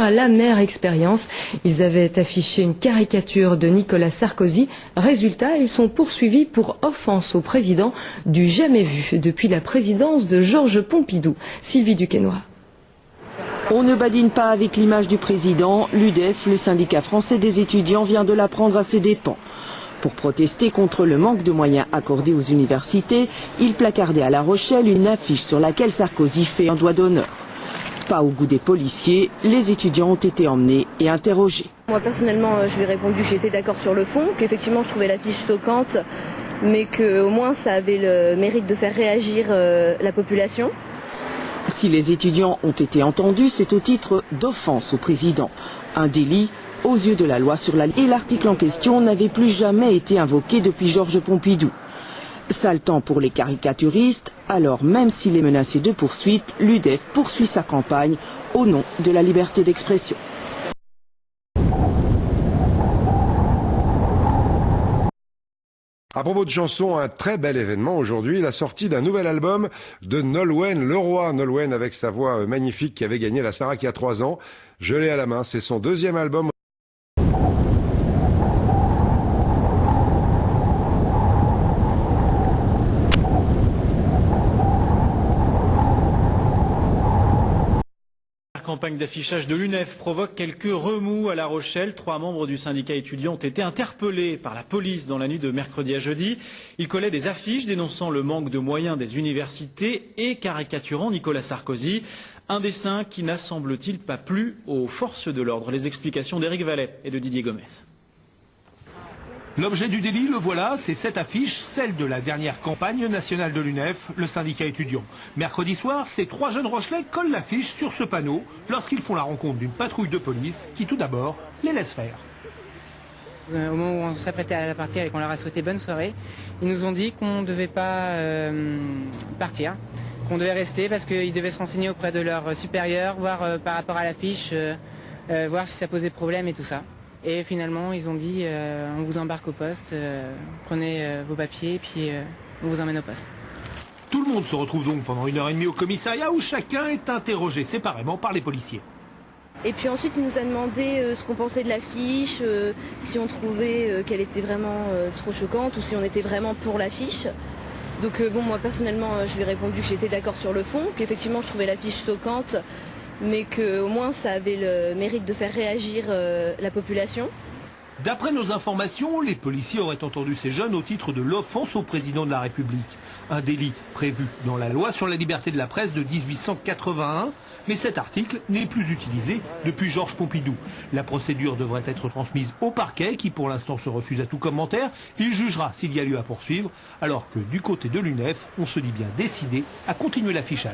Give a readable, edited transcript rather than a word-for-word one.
faire l'amère expérience. Ils avaient affiché une caricature de Nicolas Sarkozy. Résultat, ils sont poursuivis pour offense au président du jamais vu depuis la présidence de Georges Pompidou. Sylvie Duquesnoy. On ne badine pas avec l'image du président. L'UDEF, le syndicat français des étudiants, vient de la prendre à ses dépens. Pour protester contre le manque de moyens accordés aux universités, il placardait à La Rochelle une affiche sur laquelle Sarkozy fait un doigt d'honneur. Pas au goût des policiers, les étudiants ont été emmenés et interrogés. Moi personnellement, je lui ai répondu que j'étais d'accord sur le fond, qu'effectivement je trouvais l'affiche choquante, mais qu'au moins ça avait le mérite de faire réagir la population. Si les étudiants ont été entendus, c'est au titre d'offense au président. Un délit aux yeux de la loi sur la... Et l'article en question n'avait plus jamais été invoqué depuis Georges Pompidou. Sale temps pour les caricaturistes, alors même s'il est menacé de poursuite, l'UDEF poursuit sa campagne au nom de la liberté d'expression. À propos de chansons, un très bel événement aujourd'hui, la sortie d'un nouvel album de Nolwenn Leroy. Nolwenn avec sa voix magnifique qui avait gagné la Starac il y a 3 ans. Je l'ai à la main, c'est son 2e album. La campagne d'affichage de l'UNEF provoque quelques remous à La Rochelle. 3 membres du syndicat étudiant ont été interpellés par la police dans la nuit de mercredi à jeudi. Ils collaient des affiches dénonçant le manque de moyens des universités et caricaturant Nicolas Sarkozy. Un dessin qui n'a, semble-t-il, pas plu aux forces de l'ordre. Les explications d'Éric Vallet et de Didier Gomez. L'objet du délit, le voilà, c'est cette affiche, celle de la dernière campagne nationale de l'UNEF, le syndicat étudiant. Mercredi soir, ces 3 jeunes Rochelais collent l'affiche sur ce panneau lorsqu'ils font la rencontre d'une patrouille de police qui, tout d'abord, les laisse faire. Au moment où on s'apprêtait à partir et qu'on leur a souhaité bonne soirée, ils nous ont dit qu'on ne devait pas partir, qu'on devait rester parce qu'ils devaient se renseigner auprès de leurs supérieurs, voir par rapport à l'affiche, voir si ça posait problème et tout ça. Et finalement, ils ont dit on vous embarque au poste, prenez vos papiers et puis on vous emmène au poste. Tout le monde se retrouve donc pendant 1h30 au commissariat où chacun est interrogé séparément par les policiers. Et puis ensuite, il nous a demandé ce qu'on pensait de l'affiche, si on trouvait qu'elle était vraiment trop choquante ou si on était vraiment pour l'affiche. Donc bon, moi personnellement, je lui ai répondu que j'étais d'accord sur le fond, qu'effectivement je trouvais l'affiche choquante, mais qu'au moins ça avait le mérite de faire réagir la population. D'après nos informations, les policiers auraient entendu ces jeunes au titre de l'offense au président de la République. Un délit prévu dans la loi sur la liberté de la presse de 1881, mais cet article n'est plus utilisé depuis Georges Pompidou. La procédure devrait être transmise au parquet qui pour l'instant se refuse à tout commentaire. Il jugera s'il y a lieu à poursuivre, alors que du côté de l'UNEF, on se dit bien décidé à continuer l'affichage.